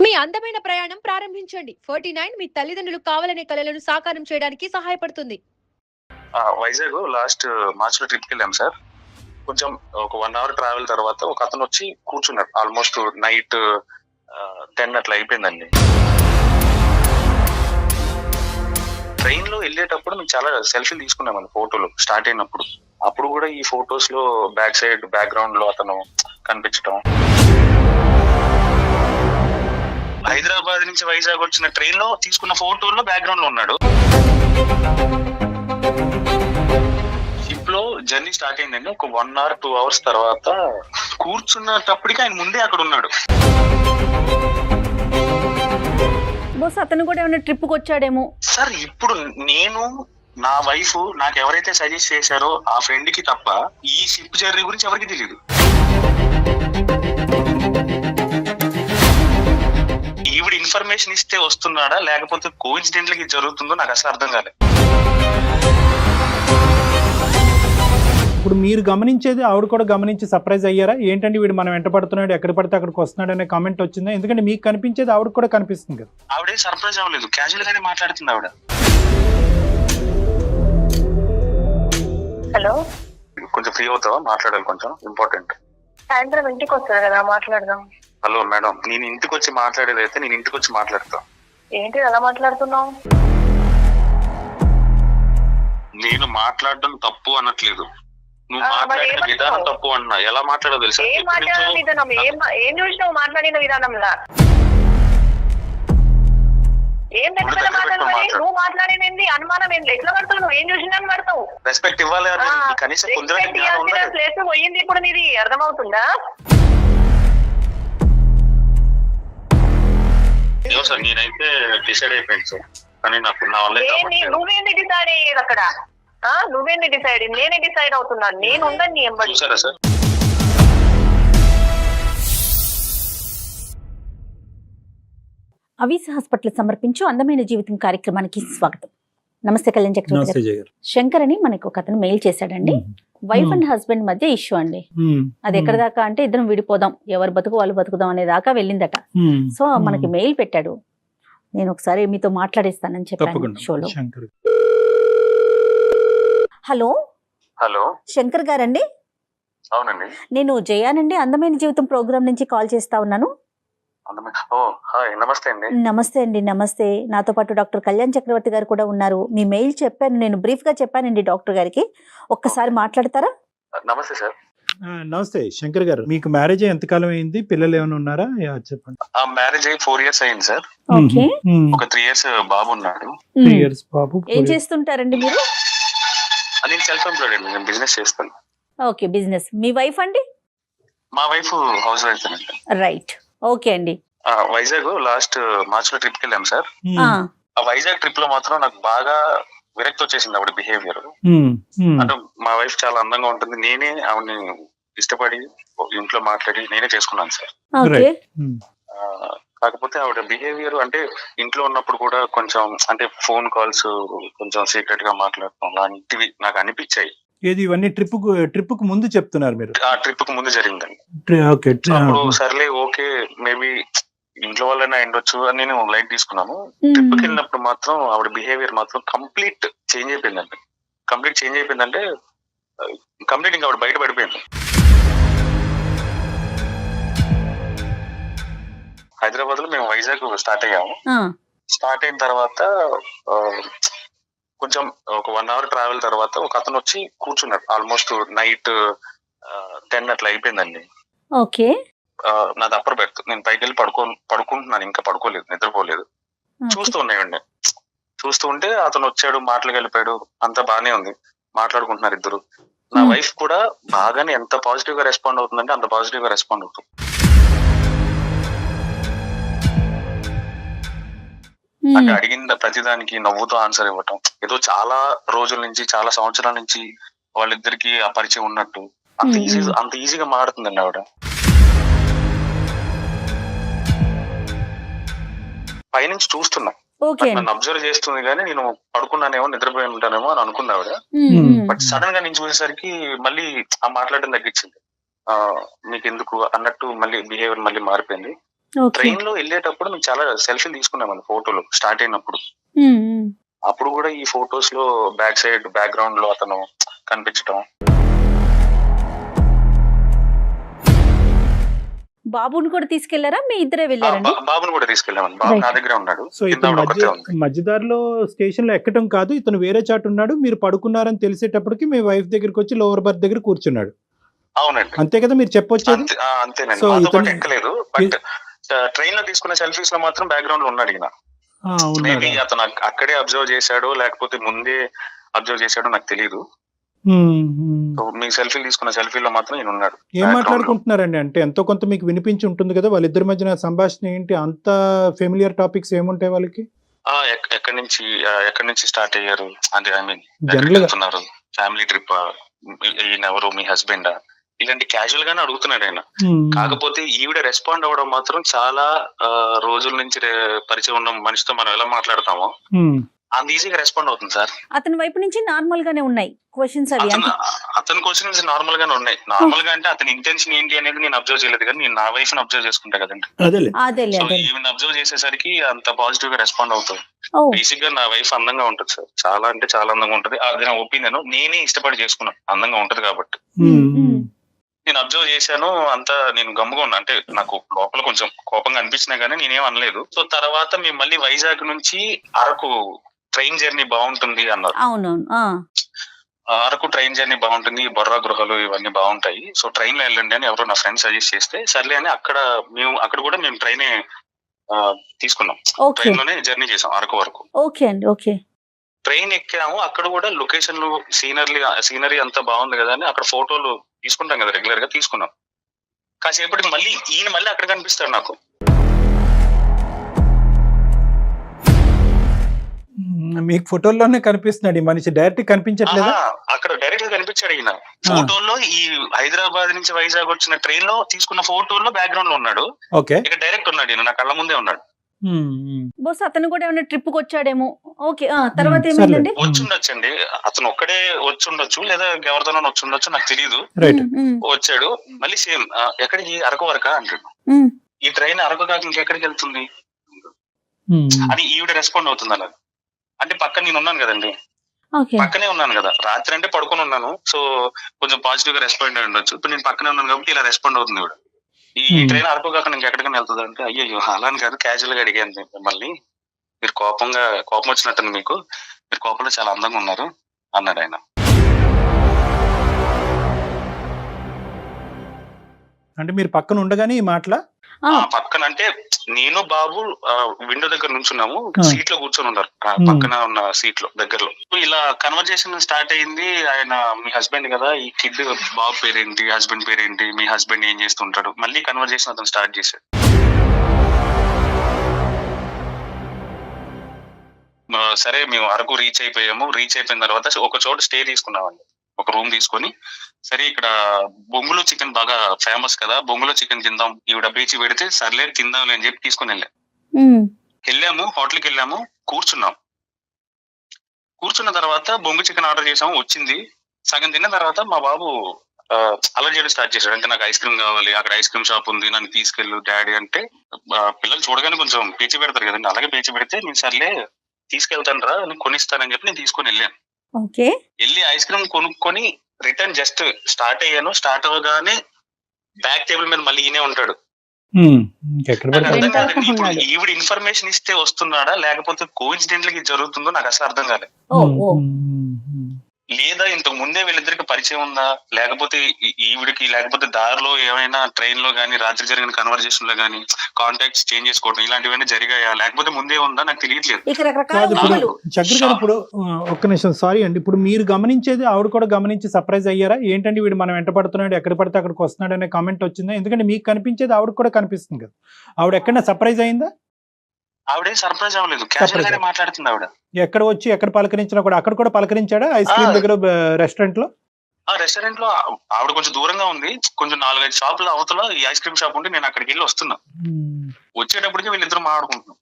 మీ అందమైన ప్రయాణం ప్రారంభించండి. 49 మీ తల్లిదండ్రులు కావాలనే కలలను సాకారం చేయడానికి సహాయపడుతుంది. వైజాగ్ లాస్ట్ మార్చ్‌లో ట్రిప్‌కెళ్ళాం సార్. కొంచెం ఒక 1 అవర్ ట్రావెల్ తర్వాత ఒకతనొచ్చి కూర్చున్నాడు. ఆల్‌మోస్ట్ నైట్ 10 అట్లా అయిపోయిందండి. ట్రైన్‌లో ఎళ్ళేటప్పుడు మేము చాలా సెల్ఫీలు తీసుకున్నామండి ఫోటోలు స్టార్ట్ అయినప్పుడు. అప్పుడు కూడా ఈ ఫోటోస్‌లో బ్యాక్ సైడ్ బ్యాక్‌గ్రౌండ్‌లో అతను కనిపించడం. హైదరాబాద్ నుంచి వైజాగ్ వచ్చిన ట్రైన్‌లో తీసుకున్న ఫోటోల్లో బ్యాక్‌గ్రౌండ్‌లో ఉన్నాడు. షిప్‌లో జర్నీ స్టార్ట్ అయిందండి. ఒక 1 అవర్ 2 అవర్స్ తర్వాత కూర్చున్నప్పటికి ఆయన ముందే అక్కడ ఉన్నాడు. బహుశా అతను కూడా ఏమైనా ట్రిప్‌కి వచ్చాడేమో. సార్ ఇప్పుడు నేను నా వైఫ్ నాకు ఎవరైతే సజెస్ట్ చేశారో ఆ ఫ్రెండ్ కి తప్ప ఈ షిప్ జర్నీ గురించి ఎవరికి తెలియదు. ఈవిడ ఇన్ఫర్మేషన్ ఇస్తే వస్తున్నాడా లేకపోతే కోఇన్సిడెంటల్ గా జరుగుతుందో నాకు అసలు అర్థం కాలేదు. ఇప్పుడు మీరు గమనించేది ఆవిడ కూడా గమనించి సర్ప్రైజ్ అయ్యారా? ఏంటంటే వీడు మనం వెంట పడుతున్నాడు, ఎక్కడ పడితే అక్కడికి వస్తున్నాడు అనే కామెంట్ వచ్చిందా? ఎందుకంటే మీకు కనిపించేది ఆవిడ కూడా కనిపిస్తుంది కదా. ఆవిడే సర్ప్రైజ్ అవ్వలేదు, క్యాజువల్ గానే మాట్లాడుతుంది ఆవిడ. హలో, కొంచెం ఫ్రీ అవుతావా? మాట్లాడాలి, కొంచెం ఇంపార్టెంట్. సాయంత్రం ఇంటికి వస్తుంది కదా, మాట్లాడదాం. హలో మేడం, నేను ఇంటికి వచ్చి మాట్లాడేది అయితే నేను ఇంటికి వచ్చి మాట్లాడతా. ఏంటి అలా మాట్లాడుతున్నావు? నేను మాట్లాడడం తప్పు అనట్లేదు, నువ్వు మాట్లాడిన విధానం తప్పు అన్నా. ఎలా మాట్లాడో తెలుసా? ఏం మాట్లాడిన విధానం? ఏం చూసినావు మాట్లాడిన విధానంలా? ఏం దగ్గర మాట్లాడాలి? నువ్వు మాట్లాడేది అనుమానం ఏంటి? ఎట్లా పడతావు? నువ్వు ఏం చూసినా పడతావు. రెస్పెక్ట్ ఇవ్వాలి, కనీసం ప్లేస్ పోయింది ఇప్పుడు. నీది అర్థమవుతుందా? సార్ నేనైతే డిసైడ్ అయిపోయింది సార్, కానీ నాకు నా వల్ల నువ్వేంది డిసైడ్ అయ్యేది అక్కడ? నువ్వేంది డిసైడ్? నేనే డిసైడ్ అవుతున్నాను. నేను ఉండను నీ ఎంబడి. చూసారా సార్? అవిస్ హాస్పిటల్ సమర్పించు అందమైన జీవితం కార్యక్రమానికి స్వాగతం. నమస్తే కళ్యాణ్ చక్రవర్తి గారు. శంకర్ అని మనకు ఒక అతను మెయిల్ చేశాడండి. వైఫ్ అండ్ హస్బెండ్ మధ్య ఇష్యూ అండి. అది ఎక్కడ దాకా అంటే ఇద్దరం విడిపోదాం, ఎవరు బతుకు వాళ్ళు బతుకుదాం అనే దాకా వెళ్ళిందట. సో మనకి మెయిల్ పెట్టాడు. నేను ఒకసారి మీతో మాట్లాడేస్తానని చెప్పాను షోలో. హలో హలో, శంకర్ గారండి? అవునండి, నేను జయానండి, అందమైన జీవితం ప్రోగ్రామ్ నుంచి కాల్ చేస్తా ఉన్నాను. నమస్తే అండి. నమస్తే అండి. నమస్తే. నాతో పాటు డాక్టర్ కళ్యాణ్ చక్రవర్తి గారు కూడా ఉన్నారు. మీ మెయిల్ చెప్పాను, నేను బ్రీఫ్ గా చెప్పానండి డాక్టర్ గారికి. ఒక్కసారి మాట్లాడతారా? నమస్తే సార్. నమస్తే శంకర్ గారు, మీకు మ్యారేజ్ ఎంతకాలం అయింది? పిల్లలు ఏమైనా ఉన్నారా? చెప్పండి. మ్యారేజ్ అయ్యి 4 years అయింది సార్. ఓకే. ఒక 3 years బాబు ఉన్నాడు. 3 years బాబు. ఏం చేస్తుంటారండి మీరు? నేను సెల్ఫ్ ఎంప్లాయిడ్ అండి, నేను బిజినెస్ చేస్తాను. Okay, business. మీ వైఫ్ అండి? మా వైఫ్ హౌస్ వైఫ్ అండి. రైట్, ఓకే అండి. వైజాగ్ లాస్ట్ మార్చ్‌లో ట్రిప్‌కి వెళ్ళాం సార్. ఆ వైజాగ్ ట్రిప్ లో మాత్రం నాకు బాగా విరక్తి వచ్చేసింది ఆవిడ బిహేవియర్. అంటే మా వైఫ్ చాలా అందంగా ఉంటుంది, నేనే ఆవిడని ఇష్టపడి ఇంట్లో మాట్లాడి నేనే చేసుకున్నాను సార్. కాకపోతే ఆవిడ బిహేవియర్ అంటే ఇంట్లో ఉన్నప్పుడు కూడా కొంచెం అంటే ఫోన్ కాల్స్ కొంచెం సీక్రెట్ గా మాట్లాడటం లాంటివి నాకు అనిపించాయి. ఏది ఇవన్నీ ట్రిప్ కు ముందు చెప్తున్నారు మీరు? ఆ ట్రిప్ కు ముందు జరిగిందండి. అప్పుడు సర్లే ఓకే, మేబీ ఇంట్లో వాళ్ళైనా ఉండొచ్చు అని నేను లైట్ తీసుకున్నాను. ట్రిప్ కి వెళ్ళినప్పుడు మాత్రం ఆవిడ బిహేవియర్ మాత్రం కంప్లీట్ చేంజ్ అయిపోయిందండి. కంప్లీట్ ఇంకా ఆవిడ బయట పడిపోయింది. హైదరాబాద్ లో మేము వైజాగ్ స్టార్ట్ అయ్యాము. స్టార్ట్ అయిన తర్వాత కొంచెం ఒక 1 అవర్ ట్రావెల్ తర్వాత ఒక అతను వచ్చి కూర్చున్నాడు. ఆల్మోస్ట్ నైట్ 10 అట్లా అయిపోయిందండి. ఓకే. నాది అప్పర్ బెర్త్, నేను పైకి వెళ్ళి పడుకుంటున్నాను, ఇంకా పడుకోలేదు, నిద్రపోలేదు. చూస్తూ ఉన్నాయండి. చూస్తూ ఉంటే అతను వచ్చాడు, మాటలు కలిపాడు, అంతా బానే ఉంది, మాట్లాడుకుంటున్నారు ఇద్దరు. నా వైఫ్ కూడా బాగానే ఎంత పాజిటివ్ గా రెస్పాండ్ అవుతుందంటే అంత పాజిటివ్ గా రెస్పాండ్ అవుతుంది. అంటే అడిగిన ప్రతిదానికి నవ్వుతో ఆన్సర్ ఇవ్వటం, ఏదో చాలా రోజుల నుంచి చాలా సంవత్సరాల నుంచి వాళ్ళిద్దరికి ఆ పరిచయం ఉన్నట్టు అంత ఈజీగా మారుతుందండి ఆవిడ. పైనుంచి చూస్తున్నా, నన్ను అబ్జర్వ్ చేస్తుంది, కానీ నేను పడుకున్నానేమో నిద్రపోయి ఉంటానేమో అని అనుకున్నా ఆవిడ. బట్ సడన్ గా నేను చూసేసరికి మళ్ళీ ఆ మాట్లాడడం తగ్గించింది. మీకెందుకు అన్నట్టు మళ్ళీ బిహేవియర్ మళ్ళీ మారిపోయింది. ఓకే. ట్రైన్ లో వెళ్ళేటప్పుడు మేము చాలా సెల్ఫీలు తీసుకున్నామండి ఫోటోలు స్టార్ట్ అయినప్పుడు. అప్పుడు కూడా ఈ ఫొటోస్ లో బ్యాక్ సైడ్ బ్యాక్గ్రౌండ్ లో అతను కనిపించడం. బాబుని కూడా తీసుకెళ్లారా, మీ ఇద్దరే వెళ్ళారండి? బాబుని కూడా తీసుకెళ్ళామండి. బాబు నా దగ్గరే ఉన్నాడు. సో కింద ఇతను ఆవిడ ఒక్కతే ఉంది. మధ్యదారిలో స్టేషన్ లో ఎక్కటం కాదు, ఇతను వేరే చాటు ఉన్నాడు, మీరు పడుకున్నారని తెలిసేటప్పటికి మీ వైఫ్ దగ్గరికి వచ్చి లోవర్ బర్త్ దగ్గర కూర్చున్నాడు. అవునండి, అంతే కదా మీరు చెప్పొచ్చేది? అంతేనండి. సో మాతో పాటు ఇతను- ఎక్కలేదు, బట్ ట్రైన్ లో తీసుకున్న సెల్ఫీస్ లో మాత్రం బ్యాక్గ్రౌండ్ లో ఉన్నాడు ఈయన. మేబీ ఉన్నాడు. అతను అక్కడే అబ్జర్వ్ చేశాడో లేకపోతే ముందే అబ్జర్వ్ చేశాడో నాకు తెలియదు. సో మీ సెల్ఫీలు తీసుకున్న సెల్ఫీలో మాత్రం ఈయన ఉన్నాడు. ఏం మాట్లాడుకుంటున్నారండి? అంటే ఎంతో కొంత మీకు వినిపించి ఉంటుంది కదా, వాళ్ళిద్దరి మధ్యన సంభాషణ ఏంటి? అంత ఫెమిలియర్ టాపిక్స్ ఏముంటాయి వాళ్ళకి? ఎక్కడి నుంచి స్టార్ట్ అయ్యారు అంటే, ఐ మీన్ జనరల్ గా వెళ్తున్నారు, ఫ్యామిలీ ట్రిప్, ఈయన ఎవరు, మీ హస్బెండ్, ఇలాంటి క్యాజువల్ గానే అడుగుతున్నాడు ఆయన. కాకపోతే ఈవిడ రెస్పాండ్ అవ్వడం మాత్రం చాలా రోజుల నుంచి పరిచయం ఉన్న మనిషితో మనం ఎలా మాట్లాడతామో అంత ఈజీగా రెస్పాండ్ అవుతుంది సార్. అతని వైపు నుంచి నార్మల్ గానే ఉన్నాయి క్వశ్చన్స్ అవి. అతని క్వశ్చన్స్ నార్మల్ గానే ఉన్నాయి. నార్మల్ గా అంటే అతని ఇంటెన్షన్ ఏంటి అనేది నేను అబ్జర్వ్ చేయలేదు, కానీ నేను నా వైఫ్ ని అబ్జర్వ్ చేసుకుంటా కదండి. అదేలే సో అదే. ఈవెన్ అబ్జర్వ్ చేసేసరికి అంత పాజిటివ్ గా రెస్పాండ్ అవుతుంది. ఓ బేసిక్ గా నా వైఫ్ అందంగా ఉంటుంది సార్, చాలా అంటే చాలా అందంగా ఉంటది. అది నా ఒపీనియన్, నేనే ఇష్టపడి చేసుకున్నాను, అందంగా ఉంటది కాబట్టి. నేను అబ్జర్వ్ చేశాను, అంతా నేను గమ్ముగా ఉన్నా. అంటే నాకు లోపల కొంచెం కోపంగా అనిపించినా గానీ నేనేం అనలేదు. సో తర్వాత మేము మళ్ళీ వైజాగ్ నుంచి అరకు ట్రైన్ జర్నీ బాగుంటుంది అన్నారు. అవునవును. అరకు ట్రైన్ జర్నీ బాగుంటుంది, బొర్రా గృహలు ఇవన్నీ బాగుంటాయి, సో ట్రైన్ లో వెళ్ళండి అని ఎవరో నా ఫ్రెండ్ సజెస్ట్ చేస్తే సర్లే అని అక్కడ కూడా మేము ట్రైనే తీసుకున్నాం. ఓకే ట్రైన్ లోనే జర్నీ చేసాం అరకు వరకు. ఓకే అండి. ఓకే. ట్రైన్ ఎక్కాము, అక్కడ కూడా లొకేషన్లు సీనరీ అంతా బాగుంది కదా అని అక్కడ ఫోటోలు తీసుకుంటాం కదా రెగ్యులర్ గా, తీసుకున్నాం. కాసేపటికి ఈయన మళ్ళీ అక్కడ కనిపిస్తాడు నాకు. మీకు ఫోటోల్లోనే కనిపిస్తున్నాడు ఈ మనిషి, డైరెక్ట్ కనిపించట్లేదా? అక్కడ డైరెక్ట్ గా కనిపించాడు ఈయన. ఫోటోల్లో ఈ హైదరాబాద్ నుంచి వైజాగ్ వచ్చిన ట్రైన్ లో తీసుకున్న ఫోటోల్లో బ్యాక్గ్రౌండ్ లో ఉన్నాడు. ఓకే. ఇక్కడ డైరెక్ట్ ఉన్నాడు ఈయన, నా కళ్ళ ముందే ఉన్నాడు. బస్ అతను కూడా ఏమైనా ట్రిప్ కి వచ్చాడేమో. ఓకే. తర్వాత ఏమైందండి? వచ్చుండొచ్చండి, అతను ఒక్కడే వచ్చుండొచ్చు లేదా ఎవరితోనో వచ్చుండొచ్చు, నాకు తెలియదు. వచ్చాడు మళ్ళీ సేమ్ ఎక్కడికి, అరకు వరకా అంటాడు. ఈ ట్రైన్ అరకు కాక ఇంకెక్కడికి వెళ్తుంది అని ఈవిడ రెస్పాండ్ అవుతుంది అలా. అంటే పక్కన నేను ఉన్నాను కదండి, పక్కనే ఉన్నాను కదా, రాత్రి అంటే పడుకొని ఉన్నాను, సో కొంచెం పాజిటివ్ గా రెస్పాండ్ అయి ఉండొచ్చు. ఇప్పుడు నేను పక్కనే ఉన్నాను కాబట్టి ఇలా రెస్పాండ్ అవుతుంది ఇవిడ. ఈ ట్రైన్ అరకు కాక ఇంకెక్కడికైనా వెళ్తుంది అంటే, అయ్యో అలా అని కాదు, క్యాజువల్ గా అడిగాను మిమ్మల్ని, మీరు కోపం వచ్చినట్టుంది మీకు, మీరు కోపంలో చాలా అందంగా ఉన్నారు అన్నాడు ఆయన. అంటే మీరు పక్కన ఉండగానే ఈ మాటల పక్కన అంటే నేను బాబు విండో దగ్గర నుంచున్నాము, సీట్ లో కూర్చొని ఉన్నారు, పక్కన ఉన్న సీట్ లో దగ్గరలో. ఇలా కన్వర్జేషన్ స్టార్ట్ అయింది. ఆయన మీ హస్బెండ్ కదా, ఈ కిడ్ బాబు పేరేంటి, హస్బెండ్ పేరేంటి, మీ హస్బెండ్ ఏం చేస్తుంటాడు, మళ్ళీ కన్వర్జేషన్ అతను స్టార్ట్ చేశాడు. సరే మేము అరకు రీచ్ అయిపోయిన తర్వాత ఒక చోట స్టే తీసుకున్నామండి, ఒక రూమ్ తీసుకొని. సరే ఇక్కడ బొంగులో చికెన్ బాగా ఫేమస్ కదా, బొంగులో చికెన్ తిందాం, ఈవిడ పేచి పెడితే సర్లే తిందాంలే అని చెప్పి తీసుకుని వెళ్ళాము. హోటల్కి వెళ్ళాము, కూర్చున్న తర్వాత బొంగు చికెన్ ఆర్డర్ చేసాము, వచ్చింది. సగం తిన్న తర్వాత మా బాబు అలర్ట్ చేయడం స్టార్ట్ చేశాడు. అంటే నాకు ఐస్ క్రీమ్ కావాలి, అక్కడ ఐస్ క్రీమ్ షాప్ ఉంది, నన్ను తీసుకెళ్ళు డాడీ అంటే. పిల్లలు చూడగానే కొంచెం పేచి పెడతారు కదండి, అలాగే పేచి పెడితే నేను సర్లే తీసుకెళ్తాను రా, నేను కొనిస్తానని చెప్పి నేను తీసుకొని వెళ్ళాను. వెళ్ళి ఐస్ క్రీమ్ కొనుక్కొని రిటర్న్ జస్ట్ స్టార్ట్ అయ్యాను. స్టార్ట్ అవ్వగానే బ్యాక్ టేబుల్ మీద మళ్ళీ ఈయనే ఉంటాడు. ఈవిడ ఇన్ఫర్మేషన్ ఇస్తే వస్తున్నాడా లేకపోతే కోఇన్సిడెంట్లీ జరుగుతుందో నాకు అసలు అర్థం కాలేదు. లేదా ఇంతకు ముందే వీళ్ళిద్దరికి పరిచయం ఉందా, లేకపోతే ఈవిడికి, లేకపోతే దారిలో ఏమైనా ట్రైన్ లో గానీ రాత్రి జరిగిన కన్వర్జేషన్ లో గానీ కాంటాక్ట్స్ చేంజ్ చేసుకోవడం ఇలాంటివన్నీ జరిగాయా, లేకపోతే ముందే ఉందా నాకు తెలియట్లేదు. చక్రి గారు ఇప్పుడు ఒక్క నిమిషం, సారీ అండి, ఇప్పుడు మీరు గమనించేది ఆవిడ కూడా గమనించి సర్ప్రైజ్ అయ్యారా? ఏంటండి వీడు మనం వెంట పడుతున్నాడు, ఎక్కడ పడితే అక్కడికి వస్తున్నాడు అనే కామెంట్ వచ్చిందా? ఎందుకంటే మీకు కనిపించేది ఆవిడ కూడా కనిపిస్తుంది కదా, ఆవిడ ఎక్కడైనా సర్ప్రైజ్ అయిందా? ఆవిడే సర్ప్రైజ్ అవ్వలేదు, క్యాజువల్ గానే మాట్లాడుతుంది ఆవిడ. ఎక్కడ వచ్చి ఎక్కడ పలకరించినా కూడా అక్కడ కూడా పలకరించాడా? ఐస్ క్రీమ్ దగ్గర, రెస్టారెంట్ లో? రెస్టారెంట్ లో ఆవిడ కొంచెం దూరంగా ఉంది, కొంచెం 4-5 షాపుల అవతల ఈ ఐస్ క్రీమ్ షాప్ ఉంటే నేను అక్కడికి వెళ్ళి వస్తున్నా. వచ్చేటప్పటికి వీళ్ళిద్దరు మాట్లాడుకుంటున్నాం.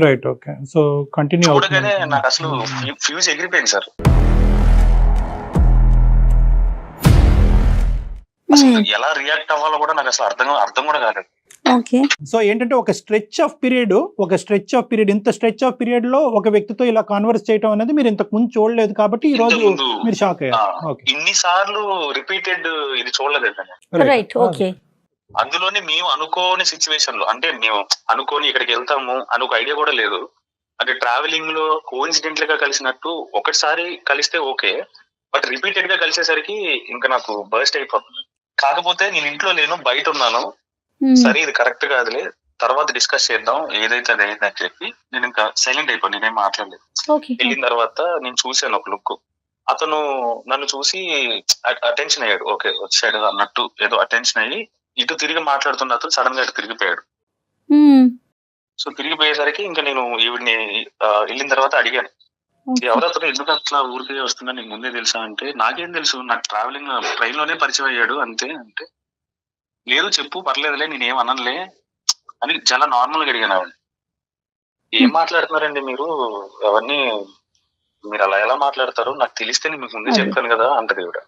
Right, okay. So continue. చూడగానే నాకు అసలు ఫ్యూజ్ ఎగిరిపోయింది సార్. అసలు ఎలా రియాక్ట్ అవ్వాలో కూడా నాకు అసలు అర్థం కూడా కాలేదు. ఓకే. సో ఏంటంటే ఒక స్ట్రెచ్ ఆఫ్ పీరియడ్ ఇంత స్ట్రెచ్ ఆఫ్ పీరియడ్ లో ఒక వ్యక్తితో ఇలా కాన్వర్స్ చేయడం అనేది మీరు ఇంతకు ముందు చూడలేదు కాబట్టి ఈ రోజు ఇంతకుముందు, మీరు షాక్ అయ్యారు. ఓకే, ఇన్ని సార్లు రిపీటెడ్ ఇది చూడలేదండి. రైట్. ఓకే. అందులోనే మేము అనుకోని సిచ్యువేషన్ లో, అంటే మేము అనుకోని ఇక్కడికి వెళ్తాము అని ఒక ఐడియా కూడా లేదు. అంటే ట్రావెలింగ్ లో కోఇన్సిడెంట్ గా కలిసినట్టు ఒకటిసారి కలిస్తే ఓకే, బట్ రిపీటెడ్ గా కలిసేసరికి ఇంకా నాకు బర్స్ట్ అయిపోతుంది. కాకపోతే నేను ఇంట్లో లేను, బయట ఉన్నాను. సరే ఇది కరెక్ట్ కాదులే, తర్వాత డిస్కస్ చేద్దాం, ఏదైతే అది అయింది అని చెప్పి నేను ఇంకా సైలెంట్ అయిపోయి నేనేం మాట్లాడలేదు. వెళ్ళిన తర్వాత నేను చూశాను ఒక లుక్, అతను నన్ను చూసి అటెన్షన్ అయ్యాడు, ఓకే వచ్చాడు అన్నట్టు ఏదో అటెన్షన్ అయ్యి ఇటు తిరిగి మాట్లాడుతున్న అతను సడన్ గా ఇటు తిరిగిపోయాడు. సో తిరిగిపోయేసరికి ఇంకా నేను ఈవిడ్ని వెళ్ళిన తర్వాత అడిగాను, ఎవరతను, ఎందుకు అట్లా ఊరికే వస్తున్నా, నీకు ముందే తెలుసా అంటే, నాకేం తెలుసు, నాకు ట్రావెలింగ్ ట్రైన్ లోనే పరిచయం అయ్యాడు అంతే అంటే, లేదు చెప్పు పర్లేదులే నేనేం అనలే అని చాలా నార్మల్ గా అడిగాను ఆవిడ. ఏం మాట్లాడుతున్నారండి మీరు, అవన్నీ మీరు అలా ఎలా మాట్లాడతారు, నాకు తెలిస్తే నేను మీకు ముందే చెప్తాను కదా అంటది ఈవిడ.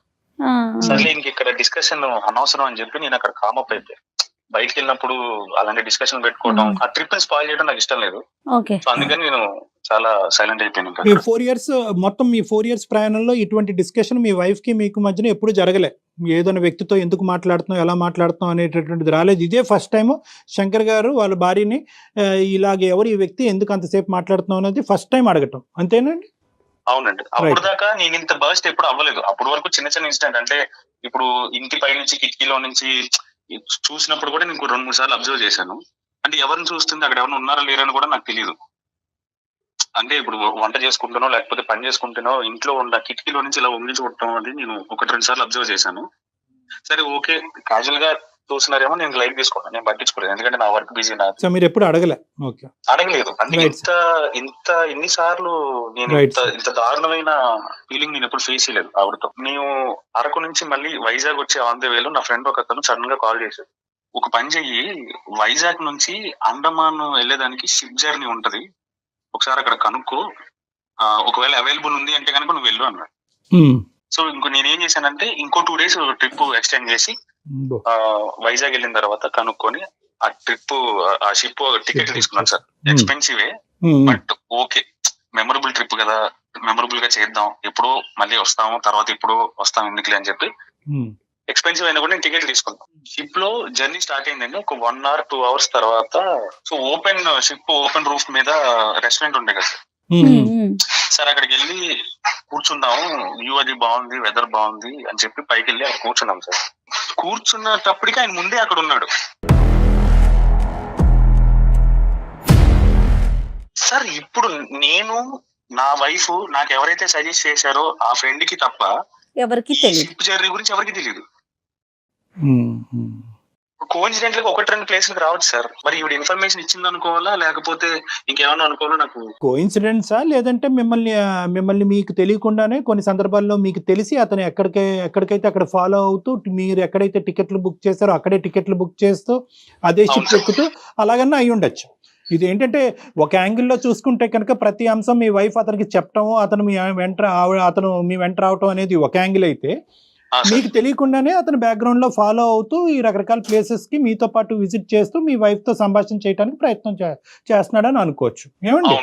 సర్లే ఇంక ఇక్కడ డిస్కషన్ అనవసరం అని చెప్పి నేను అక్కడ కామప్ అయిపోయాను. బయటకు వెళ్ళినప్పుడు అలాంటి డిస్కషన్ పెట్టుకోవడం, ఆ ట్రిప్ ని స్పాయిల్ చేయడం నాకు ఇష్టం లేదు. సో అందుకని నేను చాలా సైలెంట్ అయిపోయాను. ఈ 4 years మొత్తం మీ 4 years ప్రయాణంలో ఇటువంటి డిస్కషన్ మీ వైఫ్ కి మీకు మధ్యన ఎప్పుడు జరగలే? ఏదైనా వ్యక్తితో ఎందుకు మాట్లాడుతున్నాం, ఎలా మాట్లాడుతున్నాం అనేటటువంటిది రాలేదు. ఇదే ఫస్ట్ టైం శంకర్ గారు వాళ్ళ భార్యని ఇలాగే ఎవరు ఈ వ్యక్తి ఎందుకు అంతసేపు మాట్లాడుతున్నాం అనేది ఫస్ట్ టైం అడగటం, అంతేనండి? అవునండి. అప్పుడు దాకా నేను ఇంత బర్స్ట్ ఎప్పుడు అవ్వలేదు. అప్పటి వరకు చిన్న చిన్న ఇన్సిడెంట్, అంటే ఇప్పుడు ఇంటి పై నుంచి కిటికీలో నుంచి చూసినప్పుడు కూడా నేను 2-3 సార్లు అబ్జర్వ్ చేశాను. అంటే ఎవరిని చూస్తుంది, అక్కడ ఎవరైనా ఉన్నారా లేరని కూడా నాకు తెలియదు. అంటే ఇప్పుడు వంట చేసుకుంటానో లేకపోతే పని చేసుకుంటానో ఇంట్లో ఉన్న కిటికీలో నుంచి ఇలా ఉండి చూడటం అది నేను 1-2 సార్లు అబ్జర్వ్ చేశాను. సరే ఓకే, క్యాజువల్ గా చూస్తున్నారేమో నేను లైట్ తీసుకున్నాను, నేను పట్టించుకోలేదు, ఎందుకంటే నా వర్క్ బిజీ. మీరు ఎప్పుడు అడగలేదు? అంటే ఇన్నిసార్లు నేను ఇంత దారుణమైన ఫీలింగ్ నేను ఎప్పుడు ఫేస్ చేయలేదు ఆవిడతో. మేము అరకు నుంచి మళ్ళీ వైజాగ్ వచ్చే ఆన్ ద వేలో నా ఫ్రెండ్ ఒక అతను సడన్ గా కాల్ చేశాడు, ఒక పని చెయ్యి, వైజాగ్ నుంచి అండమాన్ వెళ్ళేదానికి షిప్ జర్నీ ఉంటది, ఒకసారి అక్కడ కనుక్కో, ఒకవేళ అవైలబుల్ ఉంది అంటే కనుక నువ్వు వెళ్ళు అన్నాడు. సో నేనేం చేశానంటే ఇంకో 2 days ట్రిప్ ఎక్స్టెండ్ చేసి వైజాగ్ వెళ్ళిన తర్వాత కనుక్కొని ఆ ట్రిప్ ఆ షిప్ టికెట్ తీసుకున్నాను సార్. ఎక్స్పెన్సివే బట్ ఓకే, మెమరబుల్ ట్రిప్ కదా, మెమరబుల్ గా చేద్దాం, ఎప్పుడో మళ్ళీ వస్తాము, తర్వాత ఇప్పుడు వస్తాం ఎందుకులే అని చెప్పి ఎక్స్పెన్సివ్ అయినా కూడా నేను టికెట్ తీసుకున్నాను. షిప్ లో జర్నీ స్టార్ట్ అయిందండి ఒక 1 or 2 hours తర్వాత. సో షిప్ ఓపెన్ రూఫ్ మీద రెస్టారెంట్ ఉంటాయి కదా సార్, అక్కడికి వెళ్ళి కూర్చుందాము, వ్యూ అది బాగుంది, వెదర్ బాగుంది అని చెప్పి పైకి వెళ్ళి అక్కడ కూర్చున్నాం సార్. కూర్చున్నప్పటికీ ఆయన ముందే అక్కడ ఉన్నాడు సార్. ఇప్పుడు నేను, నా వైఫ్, నాకు ఎవరైతే సజెస్ట్ చేశారో ఆ ఫ్రెండ్ కి తప్ప ఎవరికి షిప్ జర్నీ గురించి ఎవరికి తెలియదు. కోఇన్సిడెంట్ గా 1-2 ప్లేస్లకు రావచ్చు సార్. మరి ఈవిడ ఇన్ఫర్మేషన్ ఇచ్చింది అనుకోవాలా లేకపోతే ఇంకేమన్నా అనుకోవాలా? నాకు కోఇన్సిడెంట్సా లేదంటే మిమ్మల్ని మీకు తెలియకుండానే కొన్ని సందర్భాల్లో మీకు తెలిసి అతను ఎక్కడికైతే అక్కడ ఫాలో అవుతూ మీరు ఎక్కడైతే టికెట్లు బుక్ చేస్తారో అక్కడే టికెట్లు బుక్ చేస్తూ అదే షిప్ ఎక్కుతూ అలాగన్నా అయి ఉండొచ్చు. ఇది ఏంటంటే ఒక యాంగిల్లో చూసుకుంటే కనుక ప్రతి అంశం మీ వైఫ్ అతనికి చెప్పటము, అతను మీ వెంట రావటం అనేది ఒక యాంగిల్ అయితే, మీకు తెలియకుండానే అతను బ్యాక్గ్రౌండ్ లో ఫాలో అవుతూ ఈ రకరకాల ప్లేసెస్ కి మీతో పాటు విజిట్ చేస్తూ మీ వైఫ్ తో సంభాషణ చేయడానికి ప్రయత్నం చేస్తున్నాడని అనుకోవచ్చు. ఏమండి?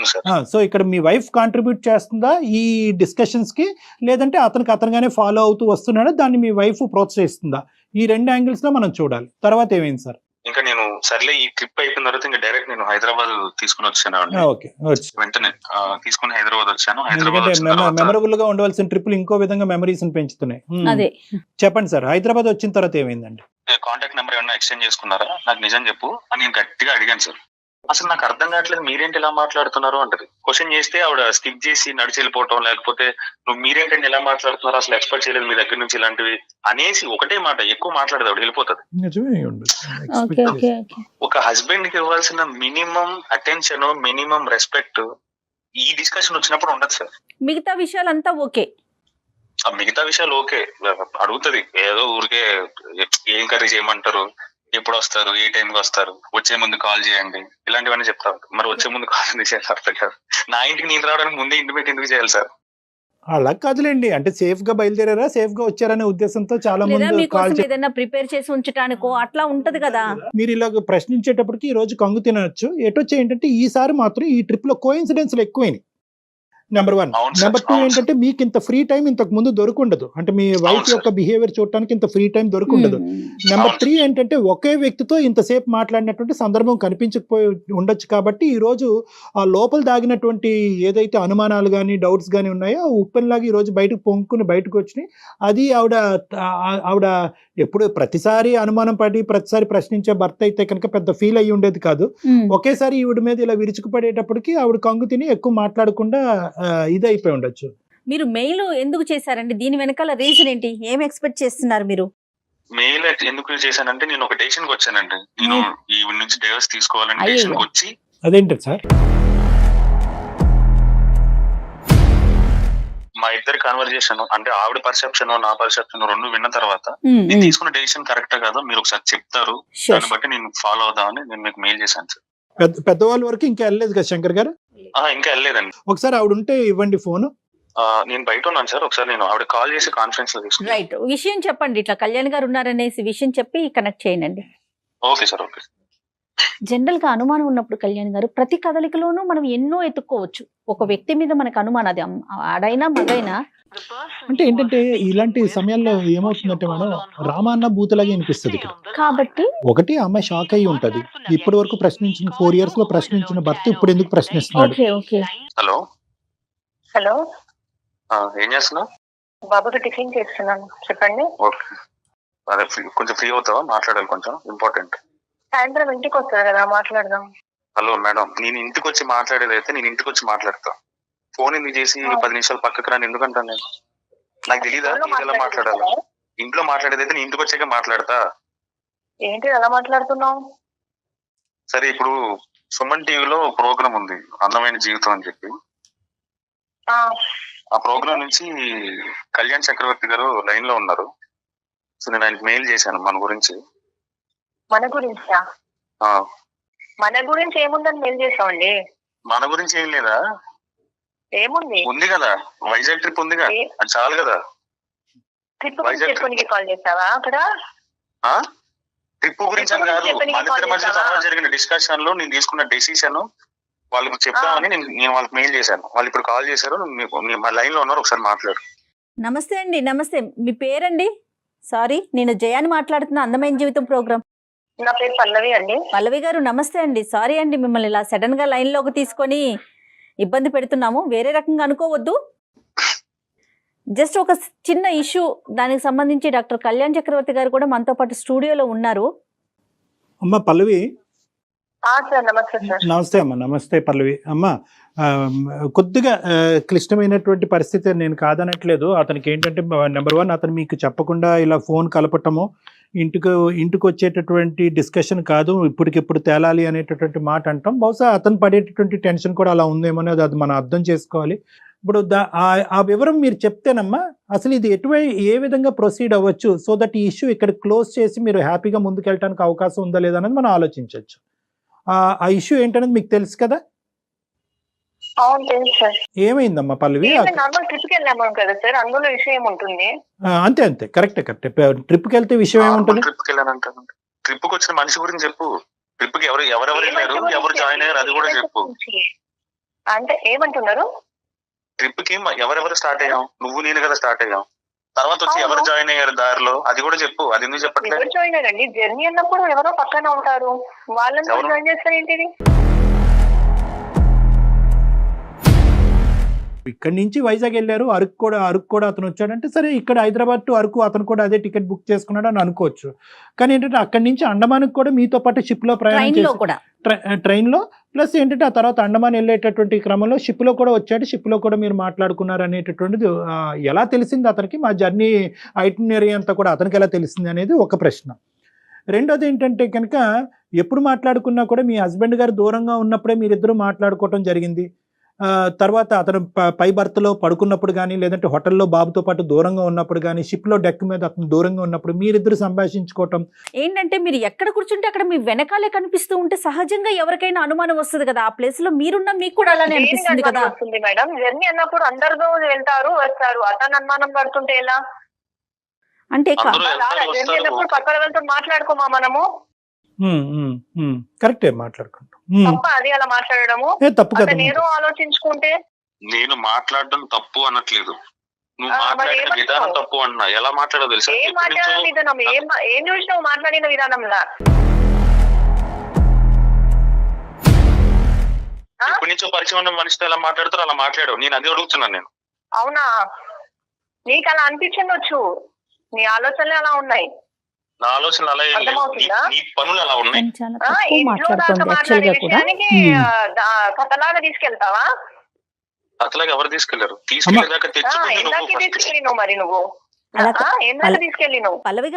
సో ఇక్కడ మీ వైఫ్ కాంట్రిబ్యూట్ చేస్తుందా ఈ డిస్కషన్స్ కి, లేదంటే అతనుగానే ఫాలో అవుతూ వస్తున్నాడా, దాన్ని మీ వైఫ్ ప్రోత్సహిస్తుందా? ఈ 2 యాంగిల్స్ లో మనం చూడాలి. తర్వాత ఏమైంది సార్? ఇంకా నేను సర్లే ఈ ట్రిప్ అయిపోయిన తర్వాత ఇంకా డైరెక్ట్ నేను హైదరాబాద్ తీసుకుని వచ్చాను. వెంటనే తీసుకుని హైదరాబాద్ వచ్చాను. మెమరబుల్ గా ఉండవలసిన ట్రిప్లు ఇంకో విధంగా మెమరీస్ పెంచుతున్నాయి. చెప్పండి సార్, హైదరాబాద్ వచ్చిన తర్వాత ఏమైందండి? కాంటాక్ట్ నెంబర్ ఏమన్నా ఎక్స్చేంజ్ చేసుకున్నారా, నాకు నిజం చెప్పు అని నేను గట్టిగా అడిగాను సార్. అసలు నాకు అర్థం కావట్లేదు, మీరేంటి ఇలా మాట్లాడుతున్నారు అంటది. క్వశ్చన్ చేస్తే ఆవిడ స్కిప్ చేసి నడిచి వెళ్ళిపోవటం, లేకపోతే నువ్వు మీరేంటంటే ఇలా మాట్లాడుతున్నారు, అసలు ఎక్స్పెక్ట్ చేయలేదు మీ దగ్గర నుంచి ఇలాంటివి అనేసి ఒకటే మాట ఎక్కువ మాట్లాడదు ఆవిడ, వెళ్ళిపోతుంది. ఒక హస్బెండ్ కి ఇవ్వాల్సిన మినిమం అటెన్షన్, మినిమం రెస్పెక్ట్ ఈ డిస్కషన్ వచ్చినప్పుడు ఉండదు సార్. మిగతా విషయాలంతా ఓకే, మిగతా విషయాలు ఓకే, అడుగుతుంది ఏదో ఊరికే ఏం కర్రీ చేయమంటారు, ఎప్పుడు వస్తారు, ఏ టైంకి వస్తారు, వచ్చే ముందు కాల్ చేయండి, ఇలాంటివన్నీ చెప్తారు. మరి వచ్చే ముందు కాల్ ఎందుకు చేయాలి అర్థం కాదు. నా ఇంటికి నేను రావడానికి ముందే ఇంటిమేట్ ఎందుకు చేయాలి సార్? అలా కాదులేండి, అంటే సేఫ్ గా బయలుదేరారా, సేఫ్ గా వచ్చారనే ఉద్దేశంతో చాలా లేదా మంది కాల్ మీకోసం ఏదైనా ప్రిపేర్ చేసి ఉంచటానికో అట్లా ఉంటది కదా. మీరు ఇలాగ ప్రశ్నించేటప్పటికి ఈ రోజు కంగు తినచ్చు. ఎటొచ్చి ఏంటంటే ఈసారి మాత్రం ఈ ట్రిప్ లో కోఇన్సిడెన్స్లు ఎక్కువైనాయి. నెంబర్ 1. అవును సార్, నెంబర్ 2 అవును ఏంటంటే మీకు ఇంత ఫ్రీ టైం ఇంతకు ముందు దొరుకుండదు. అంటే మీ వైఫ్ అవును సార్. యొక్క బిహేవియర్ చూడటానికి ఇంత ఫ్రీ టైం దొరుకుండదు. నెంబర్ అవును 3 ఏంటంటే ఒకే వ్యక్తితో ఇంతసేపు మాట్లాడినటువంటి సందర్భం కనిపించకపోయి ఉండొచ్చు. కాబట్టి ఈ రోజు ఆ లోపల దాగినటువంటి ఏదైతే అనుమానాలు కానీ డౌట్స్ కానీ ఉన్నాయో ఆ ఉప్పెనలాగా ఈ రోజు బయటకు పొంగుకుని బయటకు వచ్చినాయి. అది ఆవిడ ఎప్పుడు ప్రతిసారి అనుమానం పడి ప్రతిసారి ప్రశ్నించే భర్త అయితే కనుక పెద్ద ఫీల్ అయ్యి ఉండేది కాదు. ఒకేసారి ఈవిడ మీద ఇలా విరుచుకుపడేటప్పటికి ఆవిడ కంగు తిని ఎక్కువ మాట్లాడకుండా ఇది అయిపోయి ఉండొచ్చు. మీరు మెయిల్ ఎందుకు చేశారండి? దీని వెనకాల రీజన్ ఏంటి? ఏం ఎక్స్పెక్ట్ చేస్తున్నారు మీరు? మెయిల్ ఎందుకు చేశానంటే నేను ఒక డెసిషన్ కి వచ్చానండి. నేను ఈ నుంచి డైవర్స్ తీసుకోవాలని అయ్యయ్యో. డెసిషన్ కి వచ్చి అదేంటి సార్? మా ఇద్దరి కన్వర్జేషన్ అంటే ఆవిడ పర్సెప్షన్ నా పర్సెప్షన్ రెండు విన్న తర్వాత నేను తీసుకున్న డెసిషన్ కరెక్టా కాదో మీరు ఒకసారి చెప్తారు, దాన్ని బట్టి నేను ఫాలో అవుదామని నేను మీకు మెయిల్ చేశాను సార్. పెద్దవాళ్ళ వరకు ఇంకా వెళ్ళలేదు కదా శంకర్ గారు? ఇంకా వెళ్ళలేదండి. ఒకసారి ఆవిడ ఉంటే ఇవ్వండి ఫోన్. నేను బయట ఉన్నాను సార్, ఒకసారి నేను ఆవిడ కాల్ చేసి కాన్ఫరెన్స్ లో తీసుకున్నాను. రైట్, విషయం చెప్పండి. ఇట్లా కళ్యాణ్ గారు ఉన్నారనేసి విషయం చెప్పి కనెక్ట్ చేయండి. Okay sir, okay. జనరల్ గా అనుమానం ఉన్నప్పుడు కళ్యాణ్ గారు ప్రతి కదలికలోనూ మనం ఎన్నో ఎత్తుక్కోవచ్చు. ఒక వ్యక్తి మీద మనకు అనుమానం, అది ఆడైనా మగైనా. అంటే ఏంటంటే ఇలాంటి సమయాల్లో ఏమవుతుందంటే మేడం, రామాన్న బూతులాగే అనిపిస్తుంది ఇక్కడ. కాబట్టి ఒకటి అమ్మాయి షాక్ అయ్యి ఉంటది. ఇప్పటి వరకు ప్రశ్నించిన 4 years లో ప్రశ్నించిన భర్త ఇప్పుడు ఎందుకు ప్రశ్నిస్తున్నాడు? Okay okay. హలో హలో, ఏం చేస్తున్నావు? బాబుకి టిఫిన్ చేస్తున్నాను, చెప్పండి. ఓకే, అదే కొంచెం ఫ్రీ అవుతావా? మాట్లాడాలి, కొంచెం ఇంపార్టెంట్. సాయంత్రం ఇంటికి వస్తారు కదా, మాట్లాడదాం. హలో మేడం, నేను ఇంటికి వచ్చి మాట్లాడేది అయితే నేను ఇంటికి వచ్చి మాట్లాడతా. ఫోన్ ఎందుకు చేసి 10 నిమిషాలు పక్కకు రాని ఎందుకంటాను నేను? నాకు తెలీదా ఎలా మాట్లాడాలి? ఇంట్లో మాట్లాడేది అయితే నేను ఇంటికి వచ్చాక మాట్లాడతా. ఏంటి అలా మాట్లాడుతున్నావు? సరే, ఇప్పుడు సుమన్ టీవీలో ప్రోగ్రామ్ ఉంది అందమైన జీవితం అని చెప్పి. ఆ ప్రోగ్రామ్ నుంచి కళ్యాణ్ చక్రవర్తి గారు లైన్ లో ఉన్నారు. సో నేను ఆయనకి మెయిల్ చేశాను మన గురించి. మన గురించా? మన గురించి ఏముందని మెయిల్ చేసామండి. మన గురించి ఏం లేదా? ఏముంది? ఉంది కదా, వైజాగ్ ట్రిప్ ఉంది కదా, అది చాలు కదా. ట్రిప్ గురించి చెప్పడానికి కాల్ చేసావా అక్కడ? ట్రిప్ గురించి అని కాదు, మన ఇద్దరి మధ్య తర్వాత జరిగిన డిస్కషన్ లో నేను తీసుకున్న డెసిషన్ వాళ్ళకి చెప్తామని నేను వాళ్ళకి మెయిల్ చేశాను. వాళ్ళు ఇప్పుడు కాల్ చేశారు, మా లైన్ లో ఉన్నారు, ఒకసారి మాట్లాడు. నమస్తే అండి. నమస్తే, మీ పేరండి? సారీ, నేను జయాని మాట్లాడుతున్నా, అందమైన జీవితం ప్రోగ్రామ్. నా పేరు పల్లవి అండి. పల్లవి గారు నమస్తే అండి. సారీ అండి, మిమ్మల్ని ఇలా సడన్ గా లైన్ లోకి తీసుకొని ఇబ్బంది పెడుతున్నాము. వేరే రకంగా అనుకోవద్దు. జస్ట్ ఒక చిన్న ఇష్యూ, దానికి సంబంధించి డాక్టర్ కళ్యాణ్ చక్రవర్తి గారు కూడా మనతో పాటు స్టూడియోలో ఉన్నారు. అమ్మ పల్లవి. సార్ నమస్తే సార్. నమస్తే అమ్మ. నమస్తే పల్లవి. అమ్మ కొద్దిగా క్లిష్టమైనటువంటి పరిస్థితి, నేను కాదనట్లేదు. అతనికి ఏంటంటే నెంబర్ 1 అతను మీకు చెప్పకుండా ఇలా ఫోన్ కలపటము, ఇంటికి వచ్చేటటువంటి డిస్కషన్ కాదు, ఇప్పటికిప్పుడు తేలాలి అనేటటువంటి మాట అంటాం. బహుశా అతను పడేటటువంటి టెన్షన్ కూడా అలా ఉందేమో, అది మనం అర్థం చేసుకోవాలి. ఇప్పుడు ఆ వివరం మీరు చెప్తేనమ్మా అసలు ఇది ఏ విధంగా ప్రొసీడ్ అవ్వచ్చు, సో దట్ ఈ ఇష్యూ ఇక్కడ క్లోజ్ చేసి మీరు హ్యాపీగా ముందుకెళ్ళడానికి అవకాశం ఉందా లేదా అనేది మనం ఆలోచించవచ్చు. ఆ ఇష్యూ ఏంటనేది మీకు తెలుసు కదా? అవును తెలుసు సార్. ఏమైందమ్మా పల్లవి? నార్మల్ ట్రిప్ కి వెళ్ళాము కదా సార్, అందులో విషయం ఏముంటుంది? అంతే కరెక్ట్. ట్రిప్ కి వెళ్తే విషయం ఏముంటుంది? ట్రిప్ కి వెళ్ళానంటే ట్రిప్ కి వచ్చిన మనిషి గురించి చెప్పు. ట్రిప్ కి ఎవరెవరు వెళ్ళారు, ఎవరు జాయిన్ అయ్యారు, అది కూడా చెప్పు. అంటే ఏమంటున్నారు? ట్రిప్ కి ఎవరెవరు స్టార్ట్ అయ్యాం? నువ్వు నేను కదా స్టార్ట్ అయ్యాం. తర్వాత వచ్చి ఎవరు జాయిన్ అయ్యారు దారిలో, అది కూడా చెప్పు. అది ఎందుకు చెప్పట్లేదు? ఎవరు జాయిన్ అయ్యారండి? జర్నీ అన్నప్పుడు ఎవరో పక్కన ఉంటారు, వాళ్ళని జాయిన్ చేస్తారు ఏంటిది? ఇక్కడి నుంచి వైజాగ్ వెళ్ళారు, అరకు కూడా అతను వచ్చాడంటే సరే, ఇక్కడ హైదరాబాద్ టు అరకు అతను కూడా అదే టికెట్ బుక్ చేసుకున్నాడు అని అనుకోవచ్చు. కానీ ఏంటంటే అక్కడి నుంచి అండమాన్కి కూడా మీతో పాటు షిప్ లో ప్రయాణం చేసి ట్రైన్లో ప్లస్ ఏంటంటే ఆ తర్వాత అండమాన్ వెళ్ళేటటువంటి క్రమంలో షిప్ లో కూడా వచ్చాడు, షిప్ లో కూడా మీరు మాట్లాడుకున్నారు అనేటటువంటిది ఎలా తెలిసింది అతనికి? మా జర్నీ ఐటినరీ అంతా కూడా అతనికి ఎలా తెలిసింది అనేది ఒక ప్రశ్న. రెండోది ఏంటంటే కనుక ఎప్పుడు మాట్లాడుకున్నా కూడా మీ హస్బెండ్ గారు దూరంగా ఉన్నప్పుడే మీరిద్దరూ మాట్లాడుకోవటం జరిగింది. తర్వాత అతను పై బర్త్లో పడుకున్నప్పుడు కానీ లేదంటే హోటల్లో బాబుతో పాటు దూరంగా ఉన్నప్పుడు కానీ షిప్లో డెక్ మీద అతను దూరంగా ఉన్నప్పుడు మీరిద్దరు సంభాషించుకోవటం ఏంటంటే మీరు ఎక్కడ కూర్చుంటే అక్కడ మీ వెనకాలే కనిపిస్తూ ఉంటే సహజంగా ఎవరికైనా అనుమానం వస్తుంది కదా, ఆ ప్లేస్ లో మీరున్న మీకు కూడా అలానే అనిపిస్తుంది కదా. వస్తుంది మేడం, జర్నీ అన్నప్పుడు అందరితో వెళ్తారు వస్తారు, అతను అనుమానం పడుతుంటే ఎలా? అంటే జర్నీ అన్నప్పుడు పక్కన వెళ్తూ మాట్లాడుకోమా మనము. కరెక్టే మాట్లాడుకుంటాం. తప్ప అది అలా మాట్లాడము తప్పు కదా. నేను ఆలోచించుకుంటే నేను మాట్లాడడం తప్పు అనట్లేదు, నువ్వు మాట్లాడిన విధానం తప్పు అంటున్నా. ఎలా మాట్లాడో తెలుసా? ఏం మాట్లాడిన విధానం, ఏం చూసినావు మాట్లాడిన విధానంలా? ఎప్పటి నుంచో పరిచయం ఉన్న మనిషితో ఎలా మాట్లాడుతారో అలా మాట్లాడావు. నేను అది అడుగుతున్నాను. నేను అవునా, నీకు అలా అనిపించవచ్చు, నీ ఆలోచనలు అలా ఉన్నాయి, నా ఆలోచనలు అలా ఏం లేవు, నీ పనులు అలా ఉన్నాయి. ఇంట్లో దాకా మాట్లాడే విషయానికి కథలాగా తీసుకెళ్తావా? అట్లాగే ఎవరు తీసుకెళ్లారు? తీసుకెళ్ళేదాకా తీసుకెళ్ళినావు మరి నువ్వు ఏందాకా తీసుకెళ్ళినావు? పల్లవి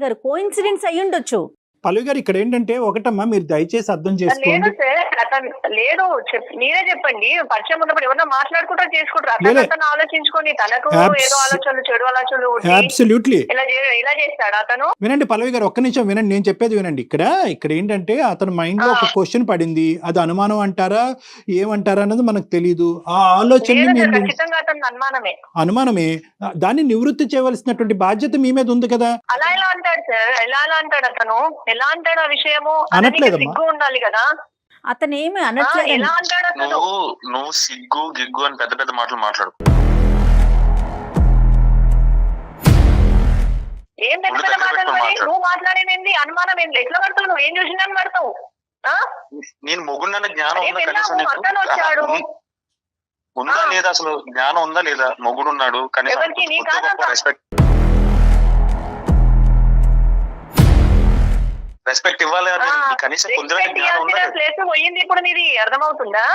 గారు కోఇన్సిడెన్స్ అయ్యి ఉండొచ్చు. పల్లవి గారు ఇక్కడ ఏంటంటే ఒకటమ్మా, మీరు దయచేసి అర్థం చేసుకోండి. లేదు సార్, అతను లేదు, మీరే చెప్పండి. పరిచయం ఉన్నప్పుడు ఎవరన్నా మాట్లాడుకుంటా చేసుకుంటారు, అతను ఆలోచించుకొని తనకు ఏదో ఆలోచనలు చెడు ఆలోచనలు అబ్సల్యూట్లీ ఇలా చేస్తాడు అతను. వినండి పల్లవి గారు, ఒక్క నిమిషం వినండి, నేను చెప్పేది వినండి. ఇక్కడ ఏంటంటే అతని మైండ్ లో ఒక క్వశ్చన్ పడింది, అది అనుమానం అంటారా ఏమంటారా అన్నది మనకు తెలియదు. ఆ ఆలోచన ఖచ్చితంగా అతను అనుమానమే, దాన్ని నివృత్తి చేయవలసినటువంటి బాధ్యత మీ మీద ఉంది కదా. అలా ఎలా అంటాడు సార్? ఎలా అంటాడు అతను? ఎలా అంటాడు ఆ విషయము? సిగ్గు ఉండాలి కదా. అతను ఏమి అనట్లేదు. ఎలా అంటాడు అతను? నువ్వు సిగ్గు గిగ్గు అని పెద్ద పెద్ద మాటలు మాట్లాడు. ఏం పెద్ద పెద్ద మాటలు? నువ్వు మాట్లాడేది అనుమానం ఏంటి? ఎట్లా పడతావు? నువ్వు ఏం చూసినా పడతావు? నేను మొగుండన్న జ్ఞానం వచ్చాడు ఉందా లేదా? అసలు జ్ఞానం ఉందా లేదా? మొగుడు ఉన్నాడు, కనీసం రెస్పెక్ట్ ఇవ్వాలి, కనీసం ప్లేస్ పోయింది ఇప్పుడు. నీది అర్థమవుతుందా?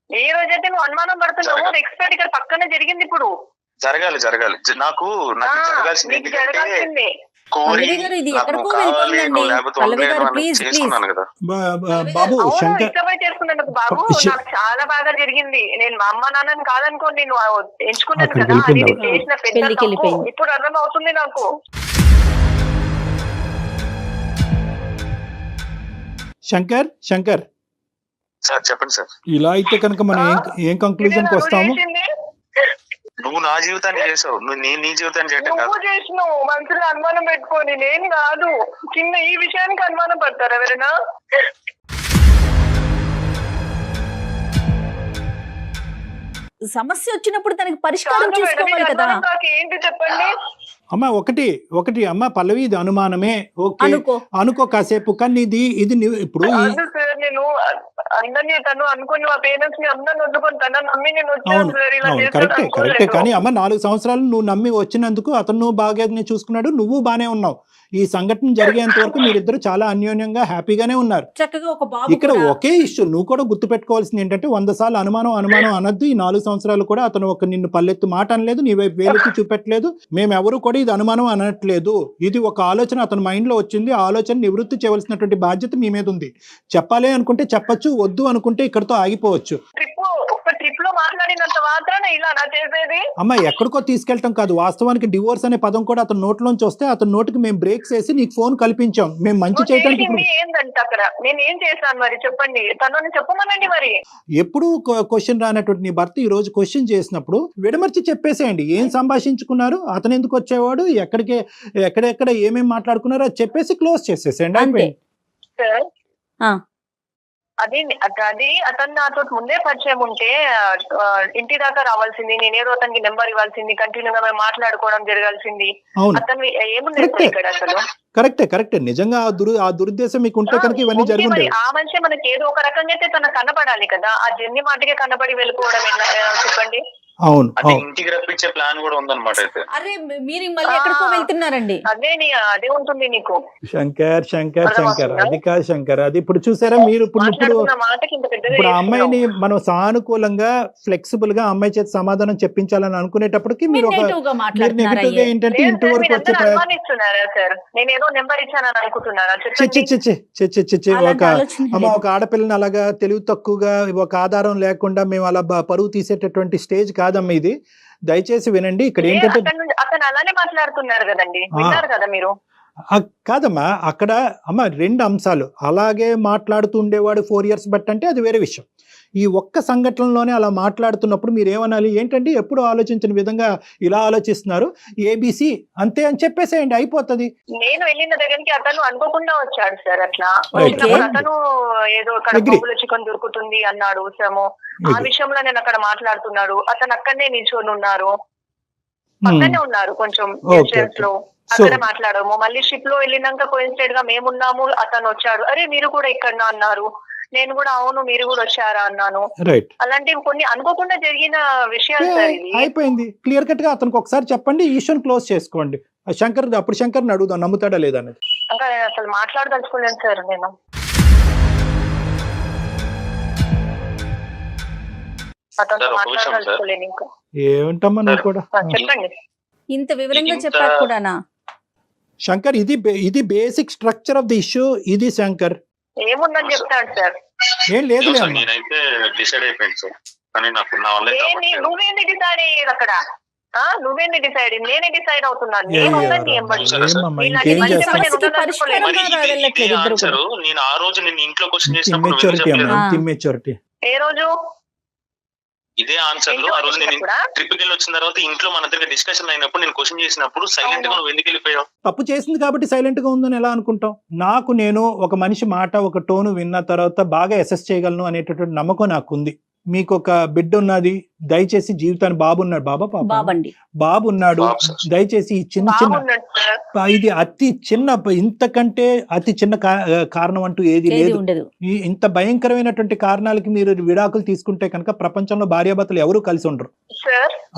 ఈ రోజైతే నువ్వు అనుమానం పడుతున్నావు, ఎక్స్పర్ట్ ఇక్కడ పక్కనే జరిగింది. ఇప్పుడు జరగాలి నాకు జరగాల్సింది. బాబు బాబు నాకు చాలా బాగా జరిగింది. నేను మా అమ్మ నాన్నని కాదనుకోండి, నువ్వు ఎంచుకున్నాను కదా, అది చేసిన పెద్ద. ఇప్పుడు అర్థం అవుతుంది నాకు. శంకర్ సార్ చెప్పండి సార్. ఇలా అయితే కనుక మనం ఏం కంక్లూజన్ కి వస్తాము? నువ్వు నా జీవితాన్ని చేసావు, నేను నీ జీవితాన్ని చేయటం కాదు. నువ్వు చేసినావు మనసులో అనుమానం పెట్టుకొని, నేను కాదు. చిన్న ఈ విషయానికి అనుమానం పడతారు ఎవరైనా? సమస్య వచ్చినప్పుడు దానికి పరిష్కారం చూసుకోవాలి కదా. ఏంటి చెప్పండి అమ్మా? ఒకటి అమ్మ పల్లవి, ఇది అనుమానమే, ఓకే అనుకో కాసేపు, కానీ ఇది ఇప్పుడు నేను అందరినీ తను అనుకుని మా పేరెంట్స్ ని అందరిని వద్దుకొని తన నమ్మి నేను వచ్చాను. కరెక్టే కానీ అమ్మ 4 సంవత్సరాలు నువ్వు నమ్మి వచ్చినందుకు అతను బాగా చూసుకున్నాడు, నువ్వు బానే ఉన్నావు. ఈ సంఘటన జరిగేంత వరకు మీరిద్దరు చాలా అన్యోన్యంగా హ్యాపీగానే ఉన్నారు. ఇక్కడ ఒకే ఇష్యూ నువ్వు కూడా గుర్తు పెట్టుకోవాల్సింది ఏంటంటే 100 సార్లు అనుమానం అనొద్దు. ఈ 4 సంవత్సరాలు కూడా అతను నిన్ను పల్లెత్తు మాట అనలేదు, నీ వైపు వేలెత్తి చూపెట్టలేదు. మేమెవరు కూడా ఇది అనుమానం అనట్లేదు. ఇది ఒక ఆలోచన అతని మైండ్ లో వచ్చింది. ఆ ఆలోచన నివృత్తి చేయవలసినటువంటి బాధ్యత మీ మీద ఉంది. చెప్పాలి అనుకుంటే చెప్పచ్చు, వద్దు అనుకుంటే ఇక్కడతో ఆగిపోవచ్చు. అమ్మ ఎక్కడికో తీసుకెళ్ళటం కాదు, వాస్తవానికి డివోర్స్ అనే పదం కూడా అతని నోట్లోంచి వస్తే అతని నోటికి మేము బ్రేక్స్ వేసి నీకు ఫోన్ కల్పించాం. మేము మంచి చేయడానికి ఎప్పుడు క్వశ్చన్ రానటువంటి నీ భర్త ఈ రోజు క్వశ్చన్ చేసినప్పుడు విడమర్చి చెప్పేసేయండి. ఏం సంభాషించుకున్నారు, అతను ఎందుకు వచ్చేవాడు, ఎక్కడెక్కడ ఏమేమి మాట్లాడుకున్నారో అది చెప్పేసి క్లోజ్ చేసేసేయండి. అయిపోయింది. అది అతను నాతో ముందే పరిచయం ఉంటే ఇంటి దాకా రావాల్సింది, నేనేదో అతనికి నెంబర్ ఇవ్వాల్సింది, కంటిన్యూగా మేము మాట్లాడుకోవడం జరగాల్సింది. అతను ఏముంది ఇక్కడ అసలు? కరెక్టే నిజంగా ఆ దురుద్దేశం మీకు ఉంటే కనుక ఇవన్నీ జరుగుతాయి. ఆ మనిషి మనకి ఏదో ఒక రకంగా అయితే తనకు కనపడాలి కదా. ఆ జర్నీ మాటకే కనపడి వెళ్ళిపోవడం ఎలా చెప్పండి? అవును అంటే ఇంటికి రప్పించే ప్లాన్ కూడా ఉందన్నమాట. అయితే అరే మీరు మళ్ళీ ఎక్కడికో వెళ్తున్నారండి. అదే ఉంటుంది నీకు. శంకర్ అది కాదు శంకర్. అది ఇప్పుడు చూసారా మీరు ఇప్పుడు ఇప్పుడు ఆ అమ్మాయిని మనం సానుకూలంగా ఫ్లెక్సిబుల్ గా అమ్మాయి చేతి సమాధానం చెప్పించాలని అనుకునేటప్పటికి మీరు ఒక నెగిటివ్ గా ఏంటంటే ఇంటి వరకు వచ్చే సార్ నేనేదో నెంబర్ ఇచ్చానని అనుకుంటున్నారా? ఒక ఆడపిల్లని అలాగా తెలివి తక్కువగా ఒక ఆధారం లేకుండా మేము అలా పరువు తీసేటటువంటి స్టేజ్ కాదమ్మా ఇది. దయచేసి వినండి. ఇక్కడ ఏంటంటే అతను అలానే మాట్లాడుతున్నారు కదండి, విన్నారు కదా మీరు? కాదమ్మా, అక్కడ అమ్మ 2 అంశాలు. అలాగే మాట్లాడుతూ ఉండేవాడు 4 years బట్ అంటే అది వేరే విషయం. ఈ ఒక్క సంఘటనలోనే అలా మాట్లాడుతున్నప్పుడు మీరు ఏమనాలి? ఏంటంటే ఎప్పుడు ఆలోచించిన విధంగా ఇలా ఆలోచిస్తున్నారు, ఏబిసి అంతే అని చెప్పేసేయండి, అయిపోతుంది. నేను వెళ్ళిన దగ్గరికి అతను అనుకోకుండా వచ్చాడు సార్. అట్లా అతను ఏదో చికెన్ దొరుకుతుంది అన్నాడు సము. ఆ విషయంలో నేను అక్కడ మాట్లాడుతున్నాడు. అతను అక్కడనే నిల్చొని ఉన్నారు, పక్కనే ఉన్నారు కొంచెం డిస్టెన్స్ లో. అక్కడ మాట్లాడము. మళ్ళీ షిప్ లో వెళ్ళినాక కోయిన్సిడెంట్ గా మేమున్నాము, అతను వచ్చాడు. అరే మీరు కూడా ఇక్కడ అన్నారు. నేను కూడా అవును మీరు కూడా వచ్చారా అన్నాను. అలాంటివి కొన్ని అనుకోకుండా జరిగిన విషయాలు సార్. ఇది అయిపోయింది. క్లియర్ కట్ గా అతనికి ఒకసారి చెప్పండి, ఈశ్వర్ క్లోజ్ చేసుకోండి. అప్పుడు శంకర్ అడుగుదాం నమ్ముతాడా లేదా అనేది. ఇంకా అసలు మాట్లాడదలుచుకోలేను సార్ నేను. అతను మాట్లాడదలుచుకోలేను ఇంకా. ఏమంటమ్మా నువ్వు కూడా చెప్పండి. ఇంత వివరంగా చెప్పారు కూడానా శంకర్? ఇది basic structure of the issue. ఇది శంకర్ ఏముందని చెప్తాడు సార్. ఏం లేదు, నేనైతే డిసైడ్ అయిపోయింది సార్. కానీ నాకు నా వల్ల నువ్వేంది డిసైడ్ అయ్యేది అక్కడ? నువ్వేంది డిసైడ్? నేనే డిసైడ్ అవుతున్నాను. నేను ఆ రోజు నేను ఇంట్లో క్వశ్చన్ చేసినప్పుడు ఏ రోజు ఇదే ఆన్సర్ ఆ రోజు నేను ట్రిప్ కి వెళ్ళి వచ్చిన తర్వాత ఇంట్లో మన దగ్గర డిస్కషన్ అయినప్పుడు నేను క్వశ్చన్ చేసినప్పుడు సైలెంట్ గా నువ్వు ఎందుకు వెళ్ళిపోయావు? తప్పు చేసింది కాబట్టి సైలెంట్ గా ఉందని ఎలా అనుకుంటాం? నేను ఒక మనిషి మాట ఒక టోను విన్న తర్వాత బాగా అసెస్ చేయగలను అనేటటువంటి నమ్మకం నాకు ఉంది. మీకు ఒక బిడ్డ ఉన్నది, దయచేసి జీవితాన్ని బాబు ఉన్నాడు, బాబు ఉన్నాడు, దయచేసి ఈ చిన్న ఇది అతి చిన్న, ఇంతకంటే అతి చిన్న కారణం అంటూ ఏది లేదు. ఇంత భయంకరమైనటువంటి కారణాలకి మీరు విడాకులు తీసుకుంటే కనుక ప్రపంచంలో భార్యాభర్తలు ఎవరు కలిసి ఉండరు.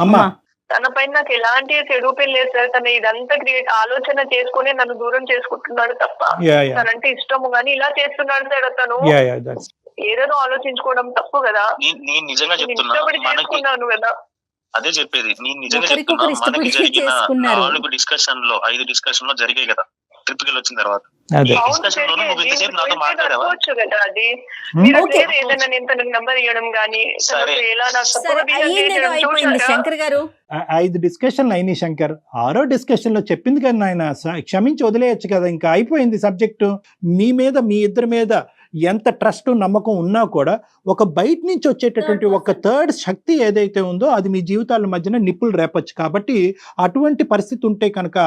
అమ్మా తన పైన నాకు ఎలాంటి చెడు లేదు సార్. తను ఇదంతా ఆలోచన చేసుకుని నన్ను దూరం చేసుకుంటున్నాడు తప్ప తనంటే ఇష్టము గానీ ఇలా చేస్తున్నాడు సార్. తను ఏదో ఆలోచించుకోవడం తప్పు కదా. నేను నిజంగా చెప్తున్నాను కదా, అదే చెప్పేది. నేను నిజంగా చెప్తున్నా, మనకి జరిగిన 4 డిస్కషన్ లో 5 డిస్కషన్ లో జరిగాయి కదా ట్రిప్ కి వచ్చిన తర్వాత. డిస్కషన్ లో నువ్వు ఇంతసేపు నాతో మాట్లాడావా? కదా అది ఏదైనా నేను తనకు నంబర్ ఇవ్వడం గానీ ఎలా శంకర్ గారు 5 డిస్కషన్లు అయినాయి శంకర్. 6వ డిస్కషన్ లో చెప్పింది కదా ఆయన, క్షమించి వదిలేయచ్చు కదా, ఇంకా అయిపోయింది సబ్జెక్టు. మీ ఇద్దరి మీద ఎంత ట్రస్ట్ నమ్మకం ఉన్నా కూడా ఒక బయట నుంచి వచ్చేటటువంటి ఒక థర్డ్ శక్తి ఏదైతే ఉందో అది మీ జీవితాల మధ్యన నిప్పులు రేపచ్చు. కాబట్టి అటువంటి పరిస్థితి ఉంటే కనుక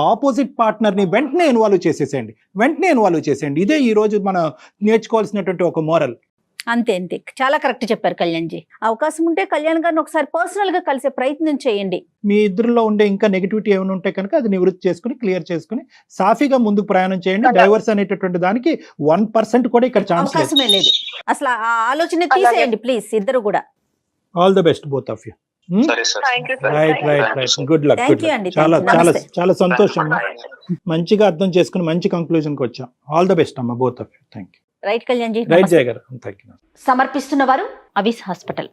ఆపోజిట్ పార్ట్నర్ని వెంటనే ఇన్వాల్వ్ చేసేయండి. ఇదే ఈ రోజు మనం నేర్చుకోవాల్సినటువంటి ఒక మోరల్. అంతే చాలా కరెక్ట్ చెప్పారు కళ్యాణ్ జీ. అవకాశం ఉంటే కళ్యాణ్ గారిని ఒకసారి పర్సనల్ గా కలిసే ప్రయత్నం చేయండి. మీ ఇద్దరిలో ఉండే ఇంకా నెగిటివిటీ ఏమైనా ఉంటే కనుక అది నివృత్తి చేసుకుని క్లియర్ చేసుకుని సాఫీగా ముందుకు ప్రయాణం చేయండి. డైవర్స్ అనేటటువంటి దానికి 1% కూడా ఇక్కడ అవకాశమే లేదు. అసలు ఆ ఆలోచన తీసేయండి ప్లీజ్ ఇద్దరు కూడా. All the best both of you. Right good luck. చాలా సంతోషం. మంచిగా అర్థం చేసుకుని మంచి కంక్లూజన్ కి వచ్చాం. ఆల్ ద బెస్ట్ అమ్మ both of you. Thank you. Right Kalyan ji. Right Jaya garu. సమర్పిస్తున్న వారు అవిస్ హాస్పిటల్.